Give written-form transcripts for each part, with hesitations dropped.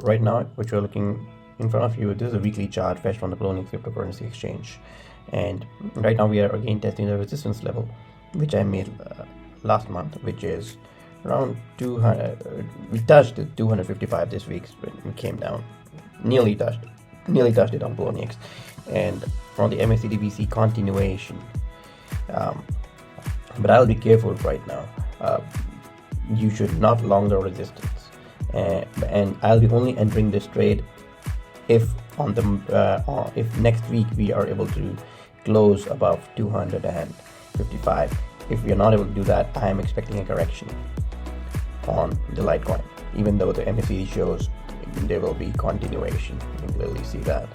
right now, what you're looking in front of you, this is a weekly chart fetched from the Polonia cryptocurrency exchange, and right now we are again testing the resistance level which I made last month, which is around 200. We touched the 255 this week when we came down, nearly touched it on Poloniex, and from the MACD we see continuation. But I'll be careful right now. You should not long the resistance, and I'll be only entering this trade if if next week we are able to close above 255. If we are not able to do that, I am expecting a correction on the Litecoin, even though the MACD shows there will be continuation. You can clearly see that.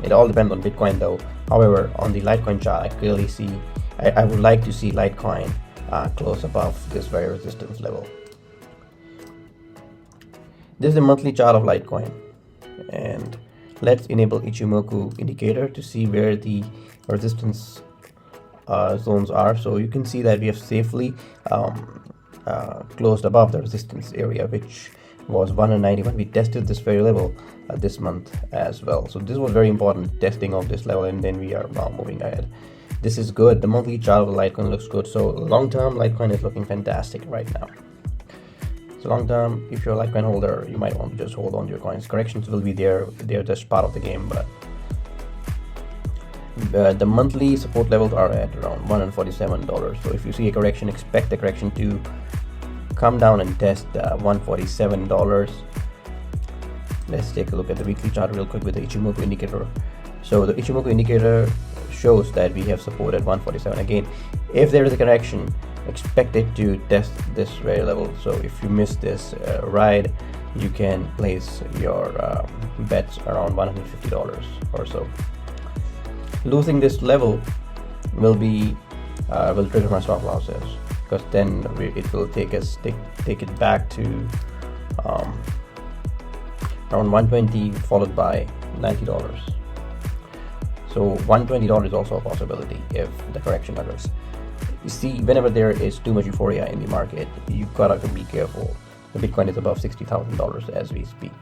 It all depends on Bitcoin though. However, on the Litecoin chart, I clearly see I would like to see Litecoin close above this very resistance level. This is the monthly chart of Litecoin, and let's enable Ichimoku indicator to see where the resistance zones are. So you can see that we have safely closed above the resistance area, which was 191. We tested this very level this month as well. So this was very important, testing of this level, and then we are now moving ahead. This is good. The monthly chart of Litecoin looks good. So long term, Litecoin is looking fantastic right now. So long term, if you're a Litecoin holder, you might want to just hold on to your coins. Corrections will be there. They're just part of the game, but the monthly support levels are at around $147. So if you see a correction, expect the correction to come down and test $147. Let's take a look at the weekly chart real quick with the Ichimoku indicator. So the Ichimoku indicator shows that we have support at 147. Again, if there is a correction, expect it to test this very level. So if you miss this ride, you can place your bets around $150 or so. Losing this level will trigger my stop losses, because then it will take it back to around 120 followed by $90. So $120 is also a possibility if the correction occurs. You see, whenever there is too much euphoria in the market, you gotta be careful. The Bitcoin is above $60,000 as we speak,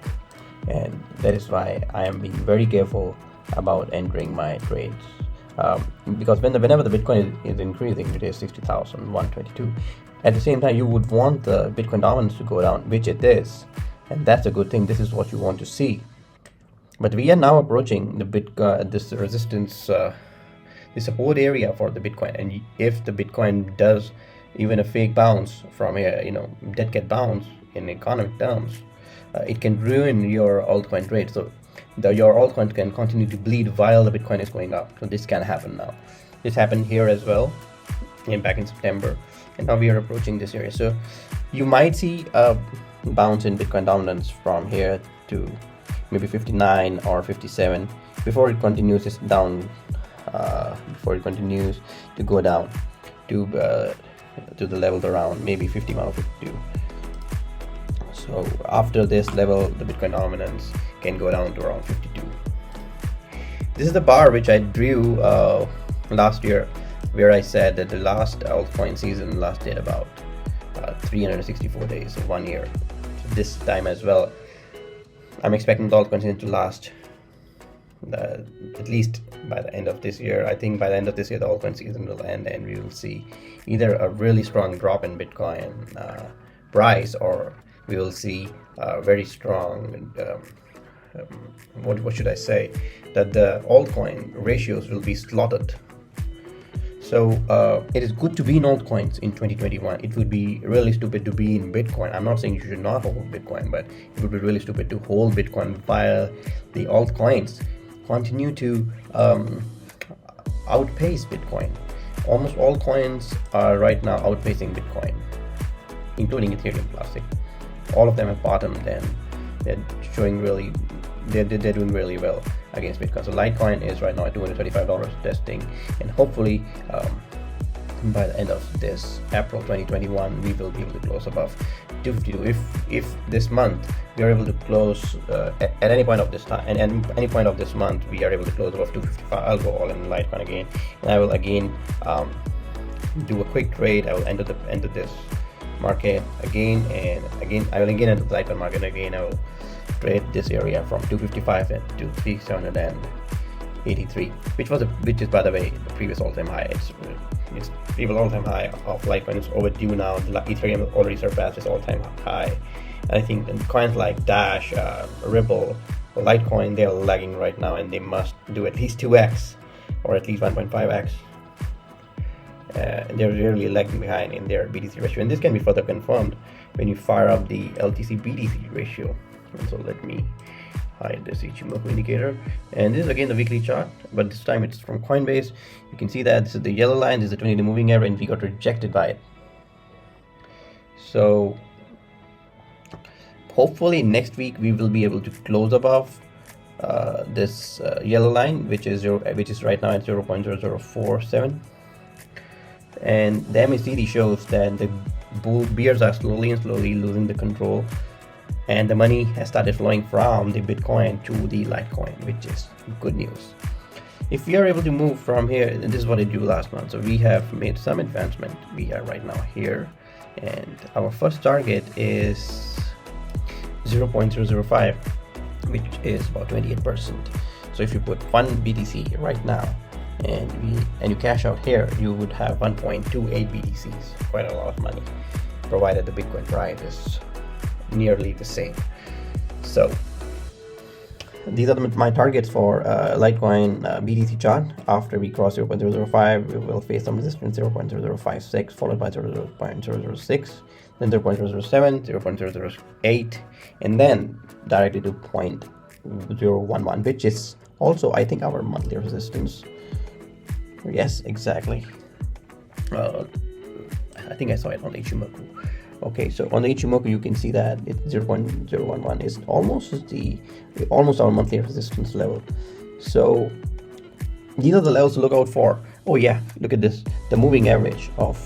and that is why I am being very careful about entering my trades. Because whenever the Bitcoin is increasing, it is 60,000, 122. At the same time, you would want the Bitcoin dominance to go down, which it is, and that's a good thing. This is what you want to see. But we are now approaching the this resistance, the support area for the Bitcoin. And if the Bitcoin does even a fake bounce from here, dead cat bounce in economic terms, it can ruin your altcoin trade. So your altcoin can continue to bleed while the Bitcoin is going up. So this can happen now. This happened here as well, back in September, and now we are approaching this area. So you might see a bounce in Bitcoin dominance from here to maybe 59 or 57 before it continues to go down to the levels around maybe 51 or 52. So after this level, the Bitcoin dominance can go down to around 52. This is the bar which I drew last year, where I said that the last altcoin season lasted about 364 days, so 1 year. So this time as well, I'm expecting the altcoin season to last at least by the end of this year. I think by the end of this year, the altcoin season will end, and we will see either a really strong drop in Bitcoin price, or we will see a very strong, what should I say, that the altcoin ratios will be slotted. So it is good to be in altcoins in 2021. It would be really stupid to be in Bitcoin. I'm not saying you should not hold Bitcoin, but it would be really stupid to hold Bitcoin while the altcoins continue to outpace Bitcoin. Almost all coins are right now outpacing Bitcoin, including Ethereum Classic. All of them have bottomed, and they're doing really well against Bitcoin. So Litecoin is right now at $235 testing, and hopefully by the end of this April 2021, we will be able to close above 252. If this month we are able to close at any point of this time, and at any point of this month we are able to close above 255, I'll go all in Litecoin again, and I will again do a quick trade. I will enter this market again and again. I will again enter the Litecoin market again. I will trade this area from 255 to 3783, which is by the way the previous all-time high. It's previous all-time high of Litecoin. It's overdue now. Ethereum already surpassed its all-time high. And I think coins like Dash, Ripple, Litecoin, they're lagging right now, and they must do at least 2x or at least 1.5x. They're really lagging behind in their BTC ratio, and this can be further confirmed when you fire up the LTC BTC ratio. And so let me hide this Ichimoku indicator, and this is again the weekly chart, but this time it's from Coinbase. You can see that this is the yellow line, this is the 20-day moving average, and we got rejected by it. So hopefully next week we will be able to close above this yellow line, which is right now at 0.0047. And the MACD shows that the bears are slowly losing the control, and the money has started flowing from the Bitcoin to the Litecoin, which is good news. If we are able to move from here, and this is what I do last month, so we have made some advancement. We are right now here, and our first target is 0.005, which is about 28%. So if you put 1 BTC right now and you cash out here, you would have 1.28 BTCs, quite a lot of money, provided the Bitcoin price is nearly the same. So these are my targets for Litecoin BTC chart. After we cross 0.005, we will face some resistance, 0.0056, followed by 0.006, then 0.007, 0.008, and then directly to 0.011, which is also, I think, our monthly resistance. Yes, exactly. I think I saw it on Ichimoku. Okay, so on the Ichimoku, you can see that it's 0.011 is almost our monthly resistance level. So these are the levels to look out for. Oh yeah, look at this. The moving average of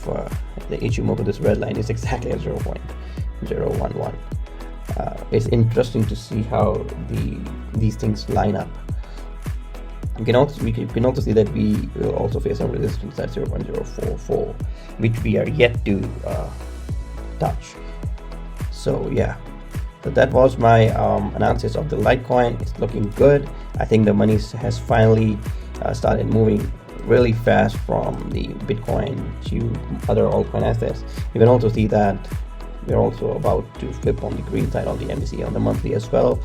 the Ichimoku, this red line, is exactly at 0.011. It's interesting to see how these things line up. We can also see that we will also face some resistance at 0.044, which we are yet to touch. So yeah, so that was my analysis of the Litecoin. It's looking good. I think the money has finally started moving really fast from the Bitcoin to other altcoin assets. You can also see that we're also about to flip on the green side on the MACD on the monthly as well.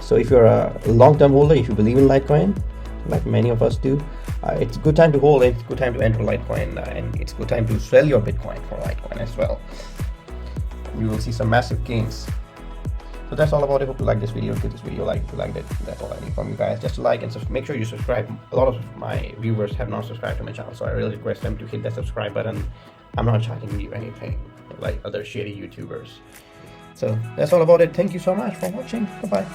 So if you're a long-term holder, if you believe in Litecoin, like many of us do, it's a good time to hold it. It's a good time to enter Litecoin, and it's a good time to sell your Bitcoin for Litecoin as well. You will see some massive gains. So that's all about it. Hope you like this video. Give this video a like if you liked it. That's all I need from you guys. Just like and make sure you subscribe. A lot of my viewers have not subscribed to my channel, so I really request them to hit that subscribe button. I'm not charging you anything like other shady YouTubers. So that's all about it. Thank you so much for watching. Bye bye.